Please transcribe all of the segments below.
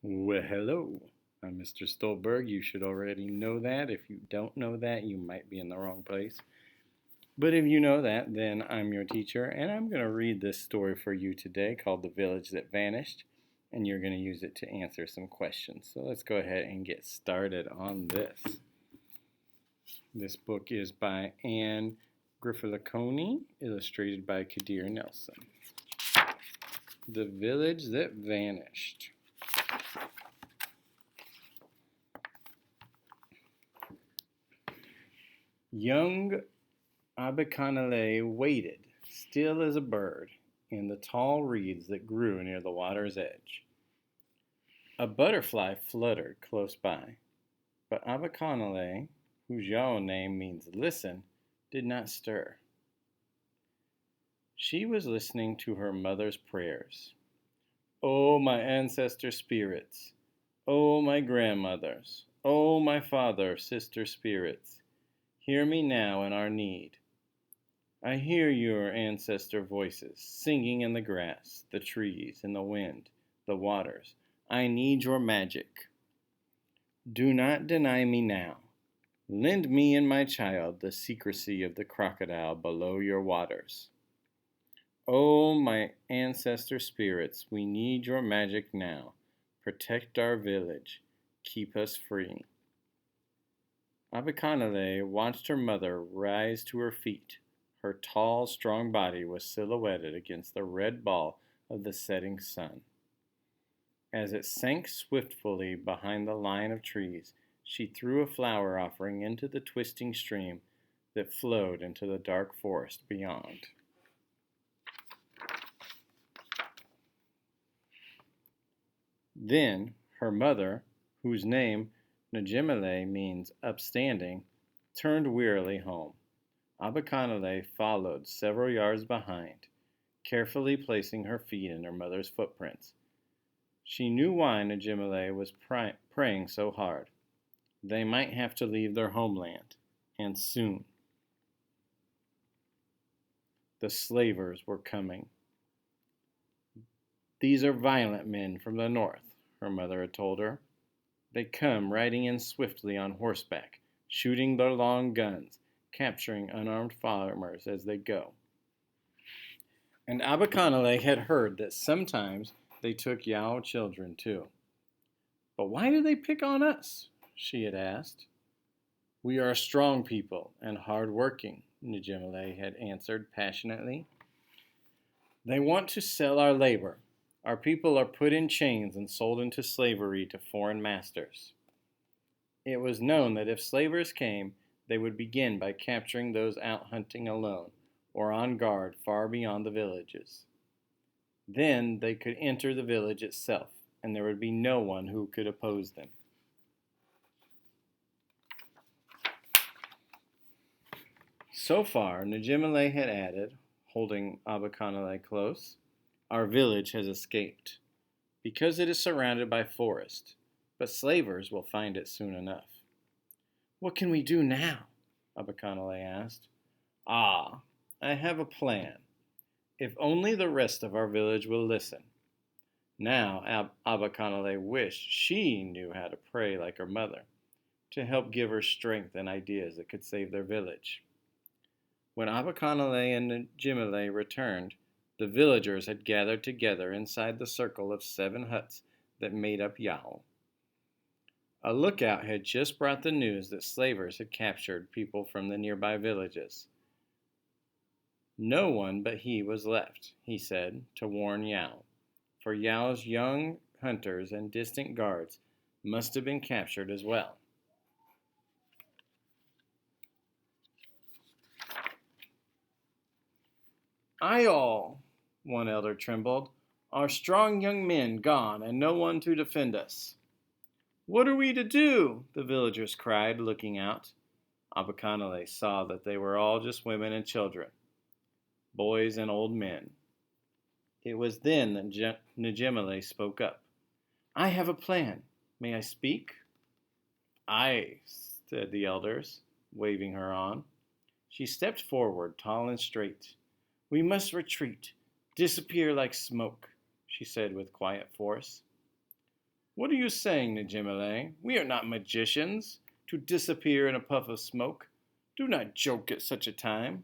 Well, hello. I'm Mr. Stolberg. You should already know that. If you don't know that, you might be in the wrong place. But if you know that, then I'm your teacher, and I'm going to read this story for you today called The Village That Vanished, and you're going to use it to answer some questions. So let's go ahead and get started on this. This book is by Anne Griffithaconi, illustrated by Kadir Nelson. The Village That Vanished. Young Abikanale waited, still as a bird, in the tall reeds that grew near the water's edge. A butterfly fluttered close by, but Abikanale, whose Yao name means listen, did not stir. She was listening to her mother's prayers. "Oh, my ancestor spirits! Oh, my grandmothers! Oh, my father, sister spirits! Hear me now in our need. I hear your ancestor voices singing in the grass, the trees, in the wind, the waters. I need your magic. Do not deny me now. Lend me and my child the secrecy of the crocodile below your waters. Oh, my ancestor spirits, we need your magic now. Protect our village. Keep us free." Abikanale watched her mother rise to her feet. Her tall, strong body was silhouetted against the red ball of the setting sun. As it sank swiftly behind the line of trees, she threw a flower offering into the twisting stream that flowed into the dark forest beyond. Then her mother, whose name Najimale means upstanding, turned wearily home. Abikanale followed several yards behind, carefully placing her feet in her mother's footprints. She knew why Najimale was praying so hard. They might have to leave their homeland, and soon. The slavers were coming. "These are violent men from the north," her mother had told her. "They come riding in swiftly on horseback, shooting their long guns, capturing unarmed farmers as they go." And Abikanale had heard that sometimes they took Yao children too. "But why do they pick on us?" she had asked. "We are a strong people and hard-working," Najimale had answered passionately. "They want to sell our labor. Our people are put in chains and sold into slavery to foreign masters." It was known that if slavers came, they would begin by capturing those out hunting alone or on guard far beyond the villages. Then they could enter the village itself, and there would be no one who could oppose them. So far, Najimale had added, holding Abikanale close, "Our village has escaped, because it is surrounded by forest, but slavers will find it soon enough." "What can we do now?" Abikanale asked. "Ah, I have a plan, if only the rest of our village will listen." Now Abikanale wished she knew how to pray like her mother, to help give her strength and ideas that could save their village. When Abikanale and Najimale returned, the villagers had gathered together inside the circle of 7 huts that made up Yao. A lookout had just brought the news that slavers had captured people from the nearby villages. No one but he was left, he said, to warn Yao, for Yao's young hunters and distant guards must have been captured as well. "I all," one elder trembled, "our strong young men gone and no one to defend us." "What are we to do?" the villagers cried, looking out. Abikanale saw that they were all just women and children, boys and old men. It was then that Najimale spoke up. "I have a plan. May I speak?" "Aye," said the elders, waving her on. She stepped forward, tall and straight. "We must retreat, disappear like smoke," she said with quiet force. What are you saying, Najimale? We are not magicians, to disappear in a puff of smoke. Do not joke at such a time.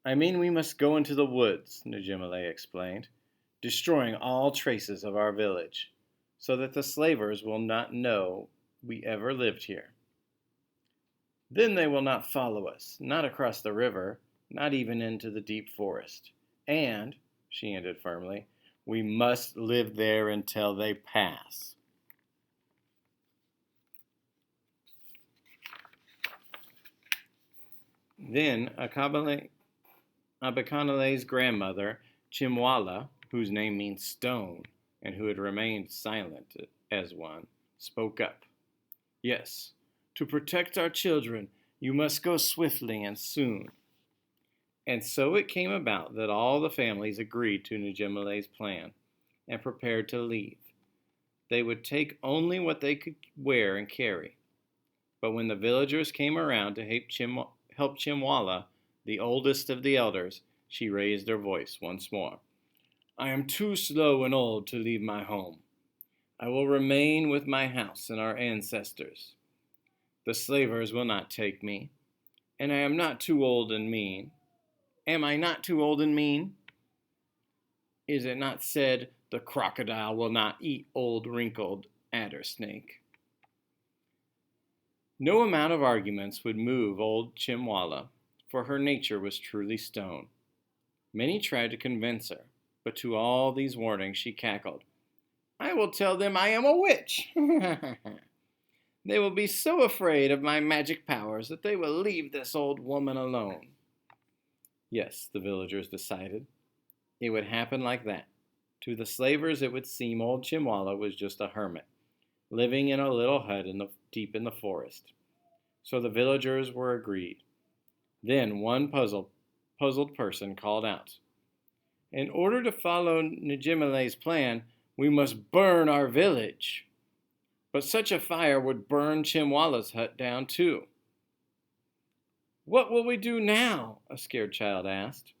I mean we must go into the woods, Najimale explained, destroying all traces of our village, so that the slavers will not know we ever lived here. Then they will not follow us, not across the river, not even into the deep forest. And, she ended firmly, we must live there until they pass. Then Abakanale's grandmother, Chimwala, whose name means stone, and who had remained silent as one, spoke up. Yes, to protect our children, you must go swiftly and soon. And so it came about that all the families agreed to Najimale's plan and prepared to leave. They would take only what they could wear and carry. But when the villagers came around to help Chimwala, the oldest of the elders, she raised her voice once more. I am too slow and old to leave my home. I will remain with my house and our ancestors. The slavers will not take me, and I am not too old and mean. Am I not too old and mean? Is it not said, the crocodile will not eat old wrinkled adder snake? No amount of arguments would move old Chimwala, for her nature was truly stone. Many tried to convince her, but to all these warnings she cackled. I will tell them I am a witch. They will be so afraid of my magic powers that they will leave this old woman alone. Yes, the villagers decided. It would happen like that. To the slavers it would seem old Chimwala was just a hermit, living in a little hut deep in the forest. So the villagers were agreed. Then one puzzled person called out, in order to follow Najimale's plan, we must burn our village. But such a fire would burn Chimwala's hut down too. What will we do now? A scared child asked.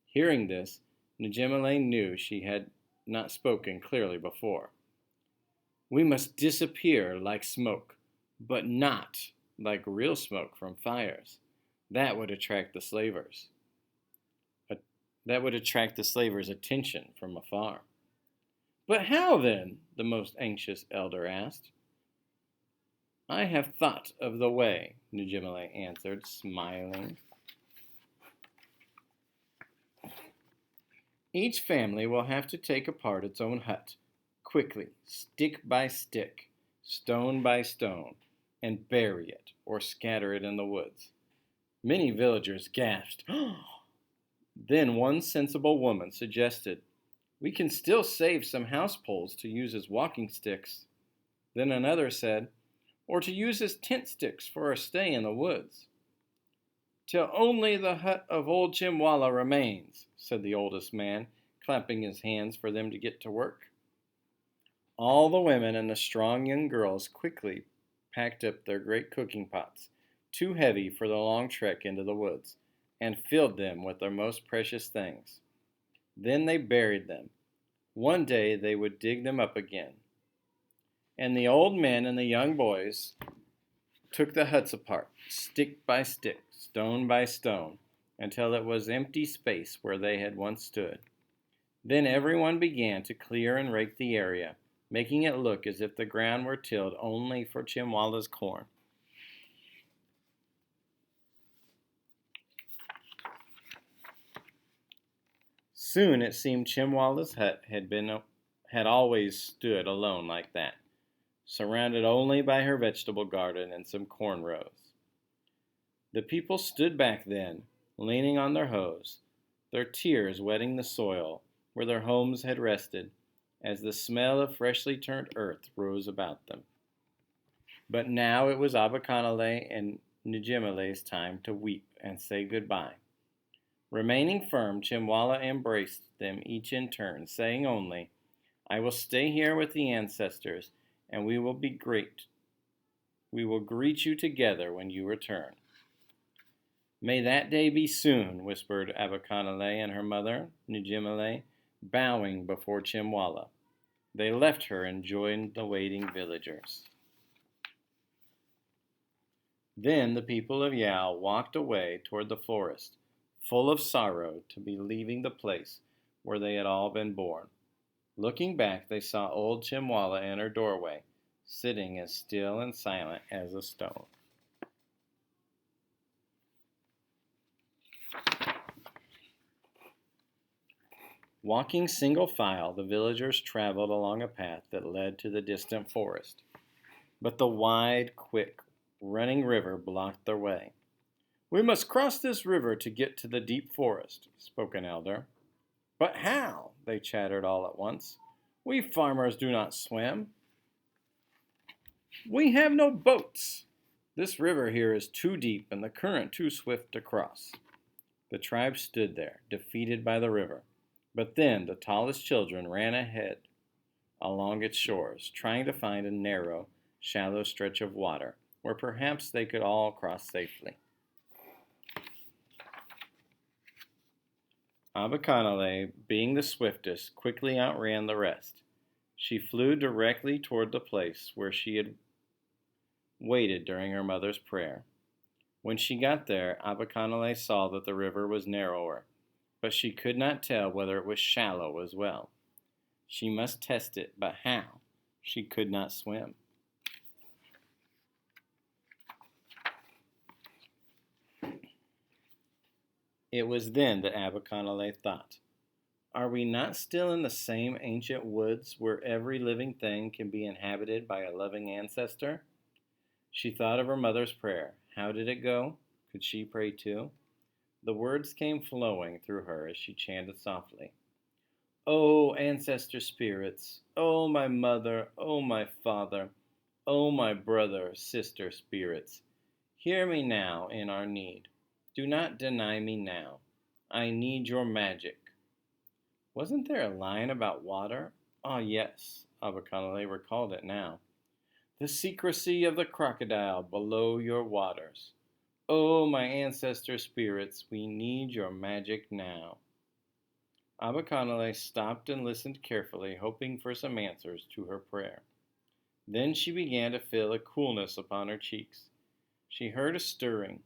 Hearing this, Najimale knew she had not spoken clearly before. We must disappear like smoke, but not like real smoke from fires. That would attract the slavers. That would attract the slavers' attention from afar. But how then? The most anxious elder asked. I have thought of the way, Najimale answered, smiling. Each family will have to take apart its own hut, quickly, stick by stick, stone by stone, and bury it or scatter it in the woods. Many villagers gasped. Then one sensible woman suggested, we can still save some house poles to use as walking sticks. Then another said, or to use as tent sticks for our stay in the woods. Till only the hut of old Chimwala remains, said the oldest man, clapping his hands for them to get to work. All the women and the strong young girls quickly packed up their great cooking pots, too heavy for the long trek into the woods, and filled them with their most precious things. Then they buried them. One day they would dig them up again. And the old men and the young boys took the huts apart, stick by stick, stone by stone, until it was empty space where they had once stood. Then everyone began to clear and rake the area, making it look as if the ground were tilled only for Chimwala's corn. Soon it seemed Chimwala's hut had always stood alone like that, surrounded only by her vegetable garden and some corn rows. The people stood back then, leaning on their hoes, their tears wetting the soil where their homes had rested, as the smell of freshly turned earth rose about them. But now it was Abakanale and Njimale's time to weep and say goodbye. Remaining firm, Chimwala embraced them each in turn, saying only, I will stay here with the ancestors, and we will be great. We will greet you together when you return. May that day be soon, whispered Abakanale and her mother, Njimale, bowing before Chimwala. They left her and joined the waiting villagers. Then the people of Yao walked away toward the forest, full of sorrow to be leaving the place where they had all been born. Looking back, they saw old Chimwala in her doorway, sitting as still and silent as a stone. Walking single file, the villagers traveled along a path that led to the distant forest. But the wide, quick, running river blocked their way. "We must cross this river to get to the deep forest," spoke an elder. "But how?" they chattered all at once. "We farmers do not swim. We have no boats. This river here is too deep and the current too swift to cross." The tribe stood there, defeated by the river. But then the tallest children ran ahead along its shores, trying to find a narrow, shallow stretch of water where perhaps they could all cross safely. Abakanale, being the swiftest, quickly outran the rest. She flew directly toward the place where she had waited during her mother's prayer. When she got there, Abakanale saw that the river was narrower, but she could not tell whether it was shallow as well. She must test it, but how? She could not swim. It was then that Abakanale thought, "Are we not still in the same ancient woods where every living thing can be inhabited by a loving ancestor?" She thought of her mother's prayer. How did it go? Could she pray too? The words came flowing through her as she chanted softly. "O ancestor spirits, O my mother, O my father, O my brother, sister spirits, hear me now in our need. Do not deny me now. I need your magic." Wasn't there a line about water? Ah, yes, Abakanale recalled it now. "The secrecy of the crocodile below your waters. Oh, my ancestor spirits, we need your magic now." Abakanale stopped and listened carefully, hoping for some answers to her prayer. Then she began to feel a coolness upon her cheeks. She heard a stirring.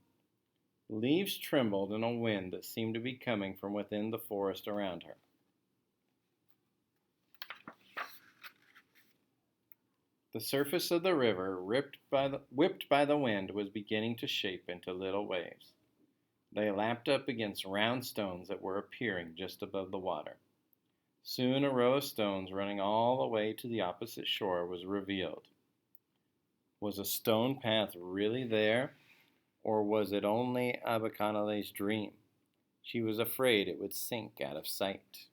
Leaves trembled in a wind that seemed to be coming from within the forest around her. The surface of the river, whipped by the wind, was beginning to shape into little waves. They lapped up against round stones that were appearing just above the water. Soon a row of stones running all the way to the opposite shore was revealed. Was a stone path really there, or was it only Abakanale's dream? She was afraid it would sink out of sight.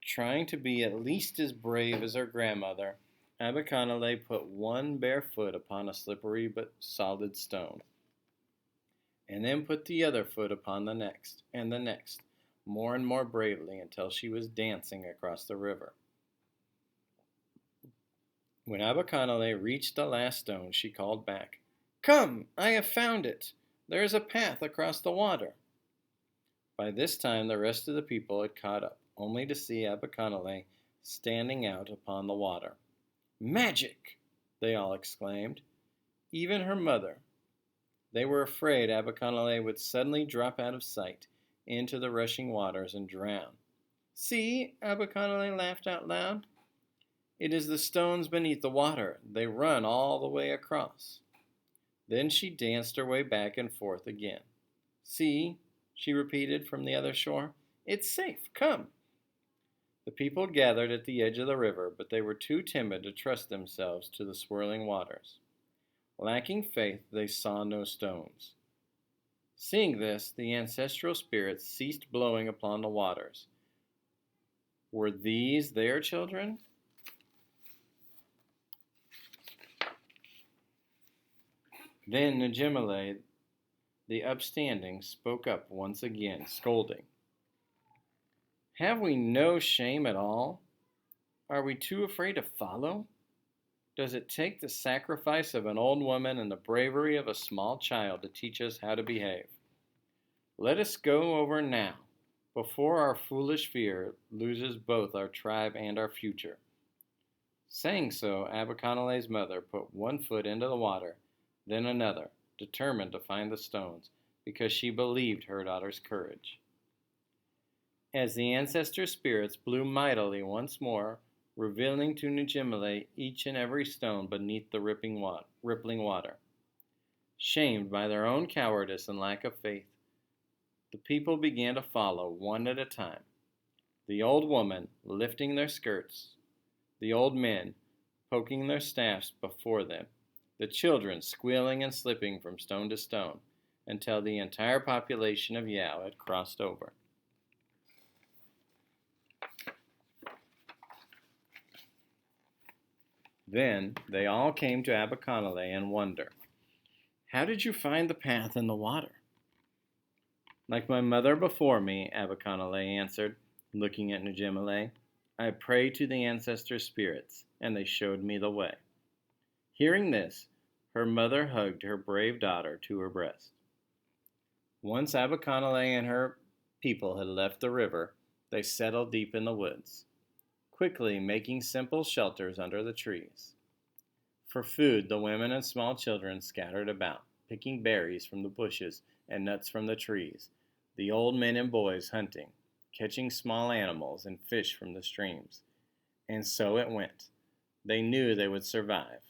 Trying to be at least as brave as her grandmother, Abakanale put one bare foot upon a slippery but solid stone, and then put the other foot upon the next, and the next, more and more bravely until she was dancing across the river. When Abakanale reached the last stone, she called back, "Come, I have found it. There is a path across the water." By this time the rest of the people had caught up, only to see Abakanale standing out upon the water. "Magic!" they all exclaimed. Even her mother. They were afraid Abakanale would suddenly drop out of sight into the rushing waters and drown. "See," Abakanale laughed out loud. "It is the stones beneath the water. They run all the way across." Then she danced her way back and forth again. "See," she repeated from the other shore. "It's safe. Come." The people gathered at the edge of the river, but they were too timid to trust themselves to the swirling waters. Lacking faith, they saw no stones. Seeing this, the ancestral spirits ceased blowing upon the waters. Were these their children? Then Najimale, the upstanding, spoke up once again, scolding. "Have we no shame at all? Are we too afraid to follow? Does it take the sacrifice of an old woman and the bravery of a small child to teach us how to behave? Let us go over now, before our foolish fear loses both our tribe and our future." Saying so, Aberconale's mother put one foot into the water, then another, determined to find the stones, because she believed her daughter's courage. As the ancestor spirits blew mightily once more, revealing to Njimile each and every stone beneath the rippling water. Shamed by their own cowardice and lack of faith, the people began to follow one at a time, the old women lifting their skirts, the old men poking their staffs before them, the children squealing and slipping from stone to stone, until the entire population of Yao had crossed over. Then they all came to Aberconale in wonder. "How did you find the path in the water?" "Like my mother before me," Aberconale answered, looking at Njimile. "I prayed to the ancestor spirits, and they showed me the way." Hearing this, her mother hugged her brave daughter to her breast. Once Aberconale and her people had left the river, they settled deep in the woods, quickly making simple shelters under the trees. For food, the women and small children scattered about, picking berries from the bushes and nuts from the trees, the old men and boys hunting, catching small animals and fish from the streams. And so it went. They knew they would survive.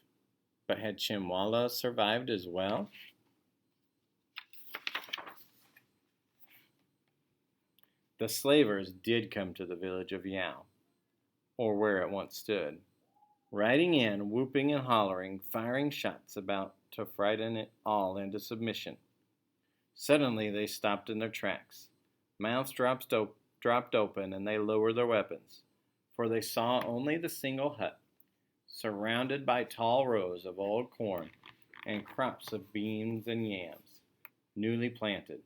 But had Chimwala survived as well? The slavers did come to the village of Yao, or where it once stood, riding in, whooping and hollering, firing shots about to frighten it all into submission. Suddenly they stopped in their tracks. Mouths dropped open, and they lowered their weapons, for they saw only the single hut, surrounded by tall rows of old corn and crops of beans and yams, newly planted.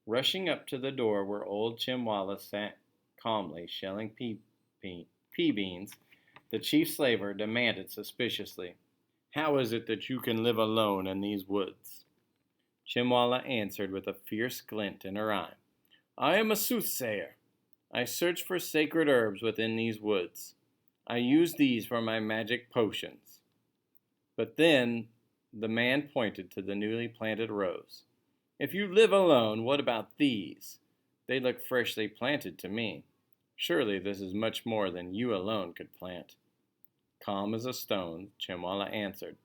Rushing up to the door where old Chimwala sat calmly shelling pea beans, the chief slaver demanded suspiciously, "How is it that you can live alone in these woods?" Chimwala answered with a fierce glint in her eye, "I am a soothsayer. I search for sacred herbs within these woods. I use these for my magic potions." But then the man pointed to the newly planted rows. "If you live alone, what about these? They look freshly planted to me. Surely this is much more than you alone could plant." Calm as a stone, Chimwala answered,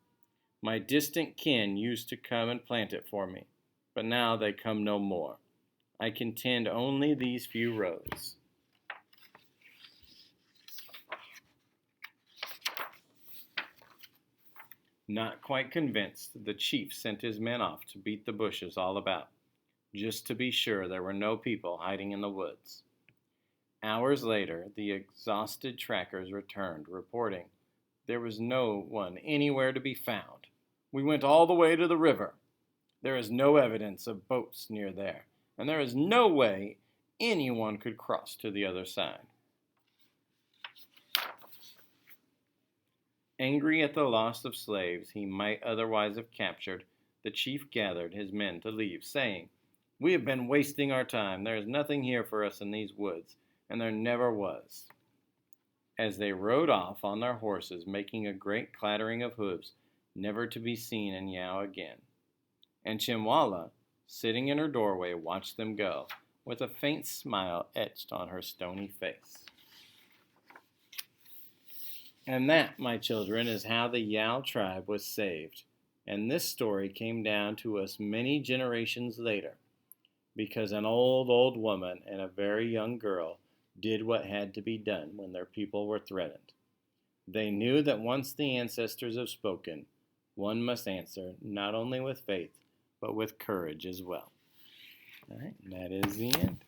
"My distant kin used to come and plant it for me, but now they come no more. I can tend only these few rows." Not quite convinced, the chief sent his men off to beat the bushes all about, just to be sure there were no people hiding in the woods. Hours later, the exhausted trackers returned, reporting, "There was no one anywhere to be found. We went all the way to the river. There is no evidence of boats near there, and there is no way anyone could cross to the other side." Angry at the loss of slaves he might otherwise have captured, the chief gathered his men to leave, saying, "We have been wasting our time. There is nothing here for us in these woods, and there never was." As they rode off on their horses, making a great clattering of hoofs, never to be seen in Yao again. And Chimwala, sitting in her doorway, watched them go, with a faint smile etched on her stony face. And that, my children, is how the Yao tribe was saved. And this story came down to us many generations later, because an old woman and a very young girl did what had to be done when their people were threatened. They knew that once the ancestors have spoken, one must answer not only with faith, but with courage as well. All right, and that is the end.